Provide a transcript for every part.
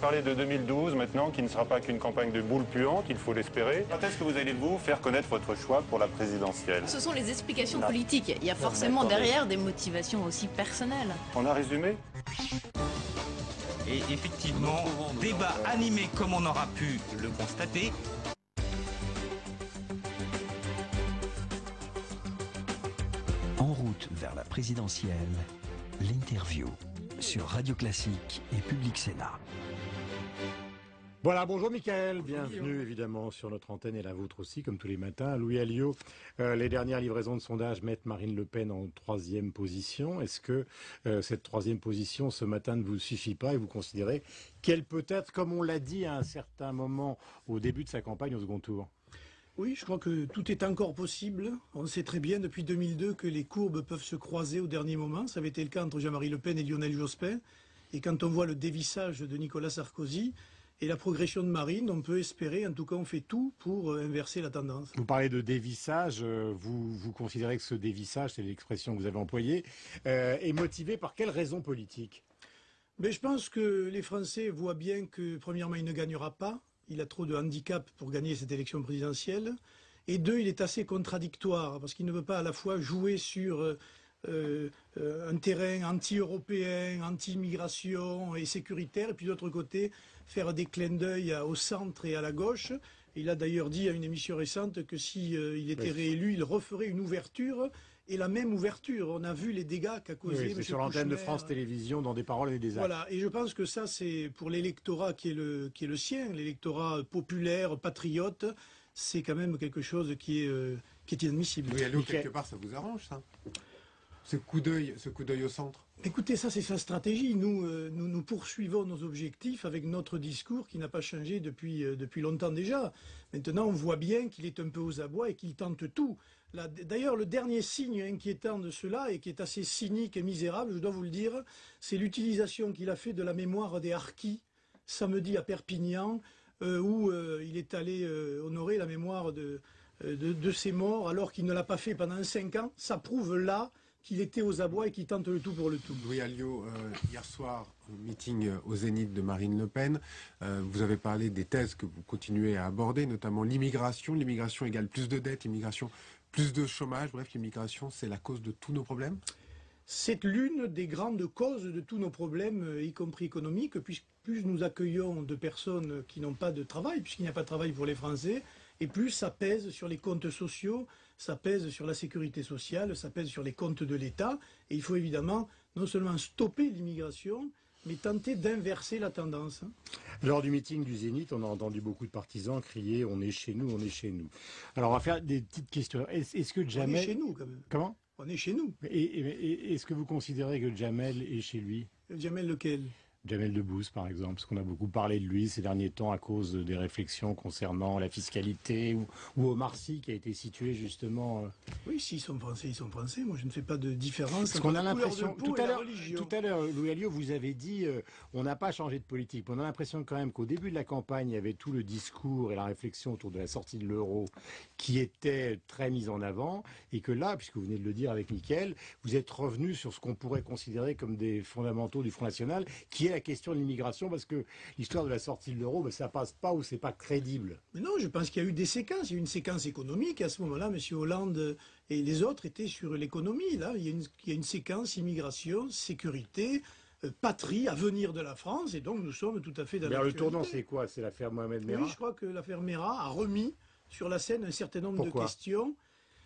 parler de 2012 maintenant, qui ne sera pas qu'une campagne de boules puantes, il faut l'espérer. Quand est-ce que vous allez vous faire connaître votre choix pour la présidentielle? Ce sont les explications politiques. Il y a forcément derrière des motivations aussi personnelles. On a résumé? Et effectivement, débat animé comme on aura pu le constater. En route vers la présidentielle, l'interview sur Radio Classique et Public Sénat. Voilà, bonjour Mickaël, bienvenue évidemment sur notre antenne et la vôtre aussi, comme tous les matins. Louis Alliot, les dernières livraisons de sondage mettent Marine Le Pen en 3e position. Est-ce que cette 3e position ce matin ne vous suffit pas et vous considérez qu'elle peut être, comme on l'a dit à un certain moment au début de sa campagne au second tour? Oui, je crois que tout est encore possible. On sait très bien depuis 2002 que les courbes peuvent se croiser au dernier moment. Ça avait été le cas entre Jean-Marie Le Pen et Lionel Jospin. Et quand on voit le dévissage de Nicolas Sarkozy et la progression de Marine, on peut espérer, en tout cas on fait tout pour inverser la tendance. Vous parlez de dévissage, vous considérez que ce dévissage, c'est l'expression que vous avez employée, est motivé par quelle raison politique? Mais je pense que les Français voient bien que, premièrement, il ne gagnera pas. Il a trop de handicap pour gagner cette élection présidentielle. Et deux, il est assez contradictoire, parce qu'il ne veut pas à la fois jouer sur un terrain anti-européen, anti-immigration et sécuritaire, et puis d'autre côté, faire des clins d'œil au centre et à la gauche. Il a d'ailleurs dit à une émission récente que si il était réélu, il referait une ouverture, et la même ouverture. On a vu les dégâts qu'a causé M. C'est sur l'antenne de France Télévisions, dans des paroles et des actes. Voilà, et je pense que ça, c'est pour l'électorat qui est le sien, l'électorat populaire, patriote, c'est quand même quelque chose qui est inadmissible. Oui, allô, quelque part, ça vous arrange, ça? Ce coup d'œil au centre. Écoutez, ça c'est sa stratégie. Nous poursuivons nos objectifs avec notre discours qui n'a pas changé depuis longtemps déjà. Maintenant, on voit bien qu'il est un peu aux abois et qu'il tente tout. D'ailleurs, le dernier signe inquiétant de cela, et qui est assez cynique et misérable, je dois vous le dire, c'est l'utilisation qu'il a fait de la mémoire des harkis samedi à Perpignan, où il est allé honorer la mémoire de ses morts, alors qu'il ne l'a pas fait pendant 5 ans. Ça prouve là qu'il était aux abois et qu'il tente le tout pour le tout. Louis Alliot, hier soir, au meeting au Zénith de Marine Le Pen, vous avez parlé des thèses que vous continuez à aborder, notamment l'immigration. L'immigration égale plus de dettes, l'immigration plus de chômage. Bref, l'immigration, c'est la cause de tous nos problèmes. C'est l'une des grandes causes de tous nos problèmes, y compris économiques, puisque plus nous accueillons de personnes qui n'ont pas de travail, puisqu'il n'y a pas de travail pour les Français, et plus ça pèse sur les comptes sociaux, ça pèse sur la sécurité sociale, ça pèse sur les comptes de l'État. Et il faut évidemment non seulement stopper l'immigration, mais tenter d'inverser la tendance. Lors du meeting du Zénith, on a entendu beaucoup de partisans crier « on est chez nous, on est chez nous ». Alors on va faire des petites questions. Est-ce que Jamel... On est chez nous quand même. Comment? On est chez nous. Et est-ce que vous considérez que Jamel est chez lui? Jamel lequel? Jamel Debbouze, par exemple, parce qu'on a beaucoup parlé de lui ces derniers temps à cause des réflexions concernant la fiscalité, ou Omar Sy, qui a été situé justement... Oui, s'ils sont français, ils sont français. Moi, je ne fais pas de différence. Parce qu'on a l'impression... Tout à l'heure, Louis Alliot, vous avez dit on n'a pas changé de politique. On a l'impression quand même qu'au début de la campagne, il y avait tout le discours et la réflexion autour de la sortie de l'euro qui était très mise en avant, et que là, puisque vous venez de le dire avec Mickaël, vous êtes revenu sur ce qu'on pourrait considérer comme des fondamentaux du Front National, qui est la question de l'immigration, parce que l'histoire de la sortie de l'euro, ça passe pas ou c'est pas crédible. Mais non, je pense qu'il y a eu des séquences. Il y a eu une séquence économique. Et à ce moment-là, M. Hollande et les autres étaient sur l'économie. Là, il y a une séquence immigration, sécurité, patrie, avenir de la France. Et donc, nous sommes tout à fait dans le tournant, c'est quoi? C'est l'affaire Mohamed Merah? Oui, je crois que l'affaire Merah a remis sur la scène un certain nombre de questions.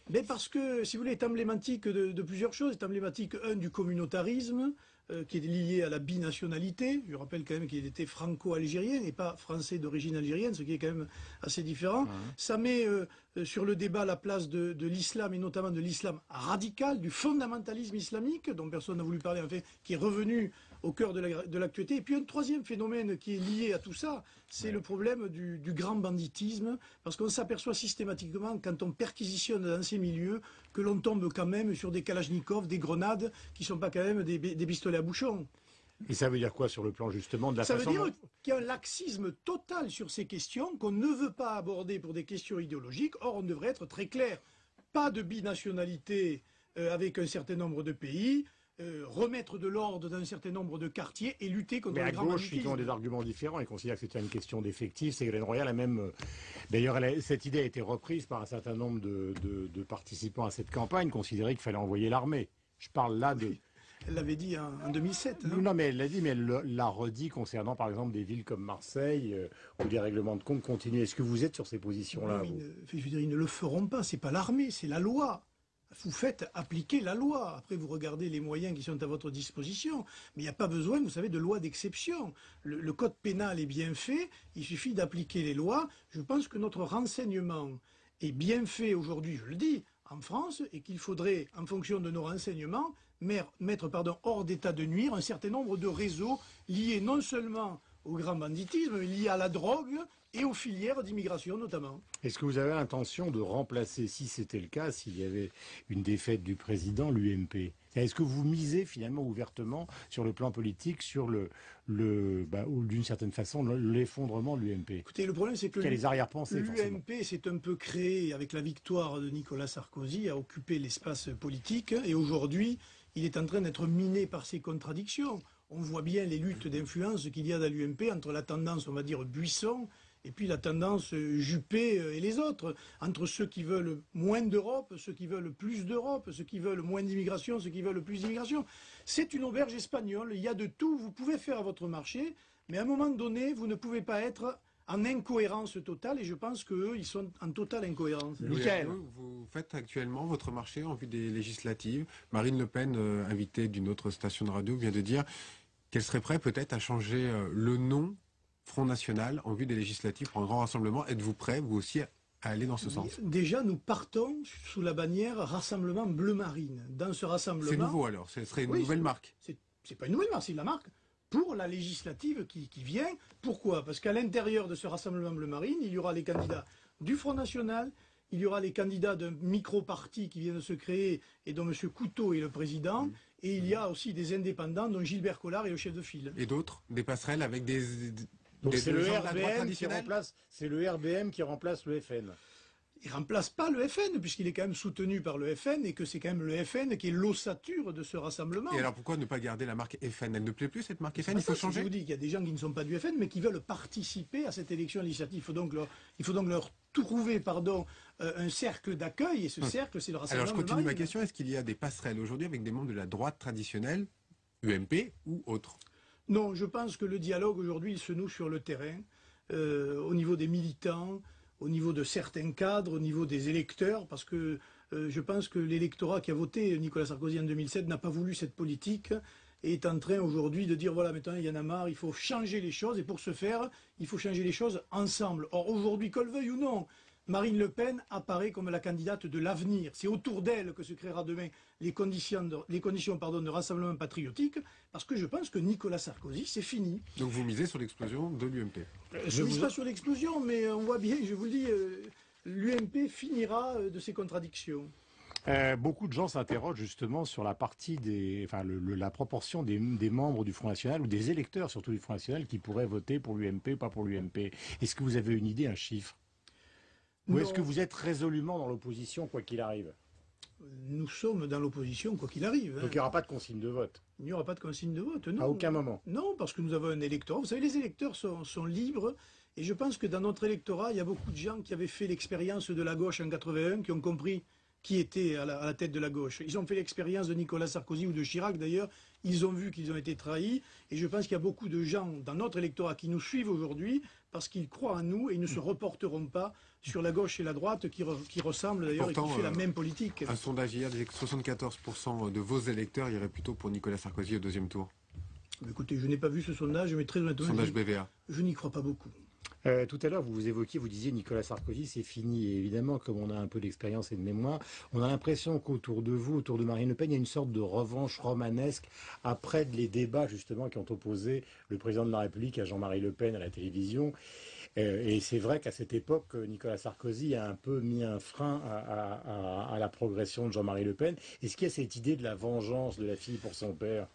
Mais parce que, si vous voulez, est emblématique de plusieurs choses. C'est emblématique, du communautarisme, qui est lié à la binationalité. Je rappelle quand même qu'il était franco-algérien et pas français d'origine algérienne, ce qui est quand même assez différent. Ça met sur le débat la place de l'islam, et notamment de l'islam radical, du fondamentalisme islamique, dont personne n'a voulu parler, en fait, qui est revenu au cœur de l'actualité. Et puis un troisième phénomène qui est lié à tout ça, c'est le problème du grand banditisme, parce qu'on s'aperçoit systématiquement, quand on perquisitionne dans ces milieux, que l'on tombe quand même sur des kalachnikovs, des grenades, qui sont pas quand même des pistolets à bouchon. Et ça veut dire quoi sur le plan justement de la façon... Ça veut dire qu'il y a un laxisme total sur ces questions, qu'on ne veut pas aborder pour des questions idéologiques. Or, on devrait être très clair. Pas de binationalité avec un certain nombre de pays. remettre de l'ordre dans un certain nombre de quartiers et lutter contre le grand banditisme. Mais à gauche, ils ont des arguments différents. Ils considèrent que c'était une question d'effectifs. Ségolène Royal a même... D'ailleurs, cette idée a été reprise par un certain nombre de participants à cette campagne, considéraient qu'il fallait envoyer l'armée. Je parle là de... Elle l'avait dit en 2007. Non, mais elle l'a dit, mais elle l'a redit concernant, par exemple, des villes comme Marseille, où des règlements de compte continuent. Est-ce que vous êtes sur ces positions-là? Je veux dire, ils ne le feront pas. C'est pas l'armée, c'est la loi. Vous faites appliquer la loi. Après, vous regardez les moyens qui sont à votre disposition. Mais il n'y a pas besoin, vous savez, de loi d'exception. Le code pénal est bien fait. Il suffit d'appliquer les lois. Je pense que notre renseignement est bien fait aujourd'hui, je le dis, en France, et qu'il faudrait, en fonction de nos renseignements, mettre hors d'état de nuire un certain nombre de réseaux liés non seulement au grand banditisme, mais liés à la drogue et aux filières d'immigration notamment. Est-ce que vous avez l'intention de remplacer, si c'était le cas, s'il y avait une défaite du président, l'UMP? Est-ce que vous misez finalement ouvertement sur le plan politique sur ou d'une certaine façon l'effondrement de l'UMP? Écoutez, le problème c'est que les arrière-pensées, l'UMP s'est un peu créé avec la victoire de Nicolas Sarkozy à occuper l'espace politique et aujourd'hui il est en train d'être miné par ses contradictions. On voit bien les luttes d'influence qu'il y a dans l'UMP entre la tendance, on va dire, Buisson et puis la tendance Juppé et les autres, entre ceux qui veulent moins d'Europe, ceux qui veulent plus d'Europe, ceux qui veulent moins d'immigration, ceux qui veulent plus d'immigration. C'est une auberge espagnole, il y a de tout, vous pouvez faire à votre marché, mais à un moment donné, vous ne pouvez pas être en incohérence totale, et je pense qu'eux, ils sont en totale incohérence. Michael, vous faites actuellement votre marché en vue des législatives. Marine Le Pen, invitée d'une autre station de radio, vient de dire qu'elle serait prête peut-être à changer le nom Front National en vue des législatives pour un grand rassemblement. Êtes-vous prêt, vous aussi, à aller dans ce sens? Déjà, nous partons sous la bannière Rassemblement Bleu Marine. Dans ce rassemblement... C'est nouveau alors, ce serait une nouvelle marque. C'est pas une nouvelle marque, c'est de la marque pour la législative qui vient. Pourquoi? Parce qu'à l'intérieur de ce Rassemblement Bleu Marine, il y aura les candidats du Front National, il y aura les candidats d'un micro-parti qui vient de se créer et dont M. Couteau est le président, et il y a aussi des indépendants dont Gilbert Collard est le chef de file. Et d'autres? Des passerelles avec des... Donc c'est le RBM qui remplace le FN. Il ne remplace pas le FN, puisqu'il est quand même soutenu par le FN, et que c'est quand même le FN qui est l'ossature de ce rassemblement. Et alors pourquoi ne pas garder la marque FN? Elle ne plaît plus, cette marque FN? Il faut changer? Je vous dis qu'il y a des gens qui ne sont pas du FN, mais qui veulent participer à cette élection législative. Il faut donc leur trouver un cercle d'accueil, et ce cercle, c'est le rassemblement. Alors je continue ma question. Est-ce qu'il y a des passerelles aujourd'hui avec des membres de la droite traditionnelle, UMP ou autres? Non, je pense que le dialogue aujourd'hui, il se noue sur le terrain, au niveau des militants, au niveau de certains cadres, au niveau des électeurs, parce que je pense que l'électorat qui a voté Nicolas Sarkozy en 2007 n'a pas voulu cette politique et est en train aujourd'hui de dire voilà, maintenant il y en a marre, il faut changer les choses, et pour ce faire, il faut changer les choses ensemble. Or aujourd'hui, qu'on le veuille ou non, Marine Le Pen apparaît comme la candidate de l'avenir. C'est autour d'elle que se créera demain les conditions de rassemblement patriotique, parce que je pense que Nicolas Sarkozy, c'est fini. Donc vous misez sur l'explosion de l'UMP? Je ne mise pas sur l'explosion, mais on voit bien, je vous le dis, l'UMP finira de ses contradictions. Beaucoup de gens s'interrogent justement sur la partie la proportion des membres du Front National, ou des électeurs surtout du Front National, qui pourraient voter pour l'UMP ou pas pour l'UMP. Est-ce que vous avez une idée, un chiffre? Ou est-ce que vous êtes résolument dans l'opposition, quoi qu'il arrive? Nous sommes dans l'opposition, quoi qu'il arrive. Donc il n'y aura pas de consigne de vote? Il n'y aura pas de consigne de vote, non. À aucun moment? Non, parce que nous avons un électorat. Vous savez, les électeurs sont libres, et je pense que dans notre électorat, il y a beaucoup de gens qui avaient fait l'expérience de la gauche en 81, qui ont compris qui était à la tête de la gauche. Ils ont fait l'expérience de Nicolas Sarkozy ou de Chirac d'ailleurs, ils ont vu qu'ils ont été trahis, et je pense qu'il y a beaucoup de gens dans notre électorat qui nous suivent aujourd'hui parce qu'ils croient en nous et ils ne se reporteront pas sur la gauche et la droite qui ressemblent d'ailleurs et qui fait la même politique. Un sondage hier disait que 74% de vos électeurs iraient plutôt pour Nicolas Sarkozy au deuxième tour. Écoutez, je n'ai pas vu ce sondage, mais très honnêtement, sondage BVA. Je n'y crois pas beaucoup. Tout à l'heure, vous disiez Nicolas Sarkozy, c'est fini. Et évidemment, comme on a un peu d'expérience et de mémoire, on a l'impression qu'autour de vous, autour de Marine Le Pen, il y a une sorte de revanche romanesque après les débats justement qui ont opposé le président de la République à Jean-Marie Le Pen à la télévision. Et c'est vrai qu'à cette époque, Nicolas Sarkozy a un peu mis un frein à la progression de Jean-Marie Le Pen. Est-ce qu'il y a cette idée de la vengeance de la fille pour son père?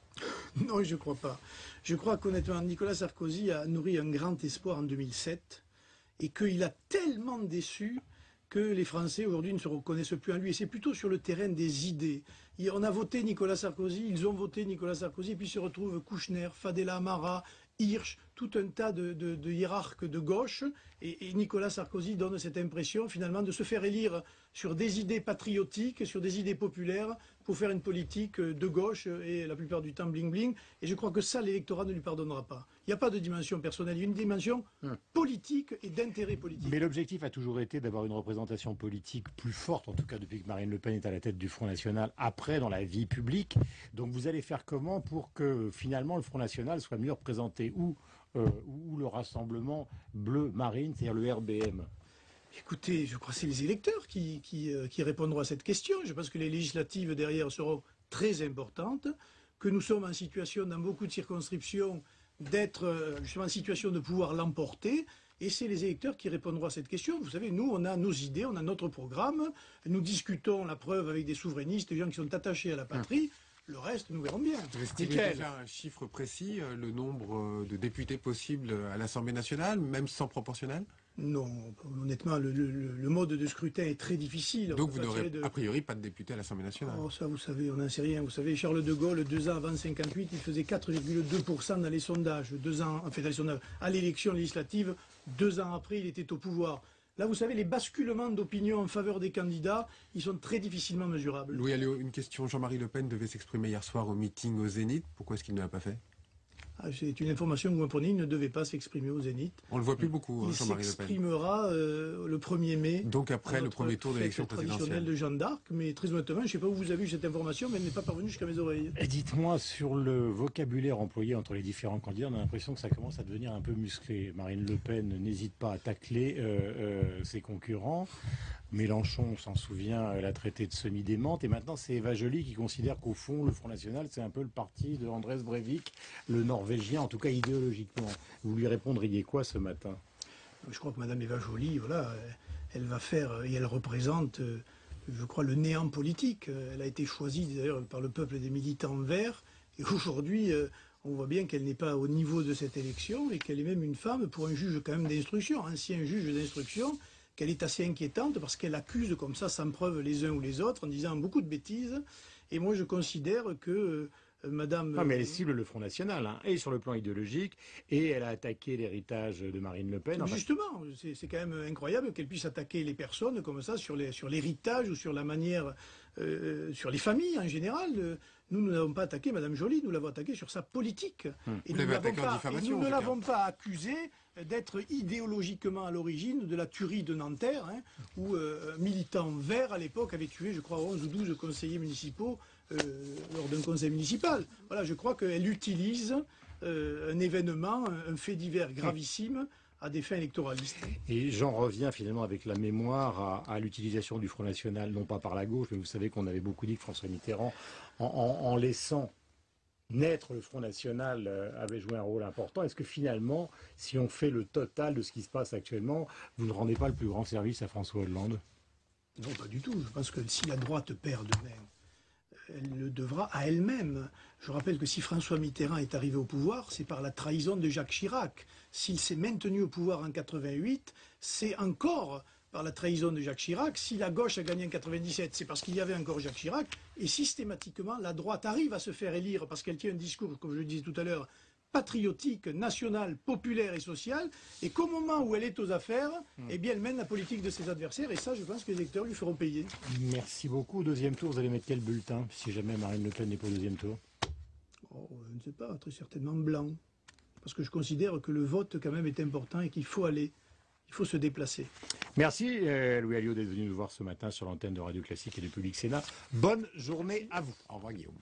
Non, je ne crois pas. Je crois qu'honnêtement, Nicolas Sarkozy a nourri un grand espoir en 2007 et qu'il a tellement déçu que les Français aujourd'hui ne se reconnaissent plus en lui. Et c'est plutôt sur le terrain des idées. On a voté Nicolas Sarkozy, ils ont voté Nicolas Sarkozy, et puis se retrouvent Kouchner, Fadela Amara, Hirsch, tout un tas de hiérarques de gauche, et Nicolas Sarkozy donne cette impression finalement de se faire élire sur des idées patriotiques, sur des idées populaires, pour faire une politique de gauche, et la plupart du temps bling-bling, et je crois que ça, l'électorat ne lui pardonnera pas. Il n'y a pas de dimension personnelle, il y a une dimension politique et d'intérêt politique. Mais l'objectif a toujours été d'avoir une représentation politique plus forte, en tout cas depuis que Marine Le Pen est à la tête du Front National, après dans la vie publique. Donc vous allez faire comment pour que finalement le Front National soit mieux représenté, ou le Rassemblement bleu-marine, c'est-à-dire le RBM? Écoutez, je crois que c'est les électeurs qui répondront à cette question. Je pense que les législatives derrière seront très importantes, que nous sommes en situation, dans beaucoup de circonscriptions, d'être justement en situation de pouvoir l'emporter. Et c'est les électeurs qui répondront à cette question. Vous savez, nous, on a nos idées, on a notre programme. Nous discutons la preuve avec des souverainistes, des gens qui sont attachés à la patrie. Le reste, nous verrons bien. Vous estimez déjà un chiffre précis, le nombre de députés possibles à l'Assemblée nationale, même sans proportionnel? Non, honnêtement, le mode de scrutin est très difficile. Donc vous n'aurez a priori pas de députés à l'Assemblée nationale? Oh, ça, vous savez, on n'en sait rien. Vous savez, Charles de Gaulle, 2 ans avant 58, il faisait 4,2% dans les sondages. 2 ans, enfin, dans les sondages, à l'élection législative, 2 ans après, il était au pouvoir. Là, vous savez, les basculements d'opinion en faveur des candidats, ils sont très difficilement mesurables. Louis Alliot, une question. Jean-Marie Le Pen devait s'exprimer hier soir au meeting au Zénith. Pourquoi est-ce qu'il ne l'a pas fait? C'est une information que vous m'apprenez, il ne devait pas s'exprimer au Zénith. On le voit plus beaucoup, Jean-Marie Le Pen. Il s'exprimera le 1er mai. Donc après le premier tour de l'élection présidentielle de Jeanne d'Arc, mais très honnêtement, je ne sais pas où vous avez eu cette information, mais elle n'est pas parvenue jusqu'à mes oreilles. Dites-moi, sur le vocabulaire employé entre les différents candidats, on a l'impression que ça commence à devenir un peu musclé. Marine Le Pen n'hésite pas à tacler ses concurrents. Mélenchon, on s'en souvient, l'a traité de semi-démente. Et maintenant, c'est Eva Joly qui considère qu'au fond, le Front National, c'est un peu le parti de Andrés Breivik, le Norvégien, en tout cas idéologiquement. Vous lui répondriez quoi ce matin? Je crois que Mme Eva Joly, voilà, elle va faire, et elle représente, je crois, le néant politique. Elle a été choisie d'ailleurs par le peuple des militants verts. Et aujourd'hui, on voit bien qu'elle n'est pas au niveau de cette élection et qu'elle est même une femme pour un juge quand même d'instruction, ancien juge d'instruction, qu'elle est assez inquiétante parce qu'elle accuse comme ça sans preuve les uns ou les autres en disant beaucoup de bêtises. Et moi je considère que Madame... Non, mais elle cible le Front National, hein, et sur le plan idéologique, et elle a attaqué l'héritage de Marine Le Pen. Enfin... Justement, c'est quand même incroyable qu'elle puisse attaquer les personnes comme ça sur l'héritage ou sur la manière, sur les familles en général. Nous n'avons pas attaqué Madame Joly, nous l'avons attaquée sur sa politique. Et nous ne l'avons pas accusée d'être idéologiquement à l'origine de la tuerie de Nanterre, hein, où un militant vert à l'époque avait tué, je crois, 11 ou 12 conseillers municipaux lors d'un conseil municipal. Voilà, je crois qu'elle utilise un événement, un fait divers gravissime à des fins électoralistes. Et j'en reviens finalement avec la mémoire à l'utilisation du Front National, non pas par la gauche, mais vous savez qu'on avait beaucoup dit que François Mitterrand, en laissant naître le Front National, avait joué un rôle important. Est-ce que finalement, si on fait le total de ce qui se passe actuellement, vous ne rendez pas le plus grand service à François Hollande? Non, pas du tout. Je pense que si la droite perd demain, elle le devra à elle-même. Je rappelle que si François Mitterrand est arrivé au pouvoir, c'est par la trahison de Jacques Chirac. S'il s'est maintenu au pouvoir en 88, c'est encore par la trahison de Jacques Chirac. Si la gauche a gagné en 97, c'est parce qu'il y avait encore Jacques Chirac. Et systématiquement, la droite arrive à se faire élire parce qu'elle tient un discours, comme je le disais tout à l'heure, patriotique, national, populaire et social, et qu'au moment où elle est aux affaires, eh bien elle mène la politique de ses adversaires, et ça je pense que les électeurs lui feront payer. Merci beaucoup. Deuxième tour, vous allez mettre quel bulletin, si jamais Marine Le Pen n'est pas au deuxième tour? Oh, je ne sais pas, très certainement blanc. Parce que je considère que le vote quand même est important et qu'il faut aller, il faut se déplacer. Merci Louis Alliot d'être venu nous voir ce matin sur l'antenne de Radio Classique et de Public Sénat. Bonne journée à vous. Au revoir Guillaume.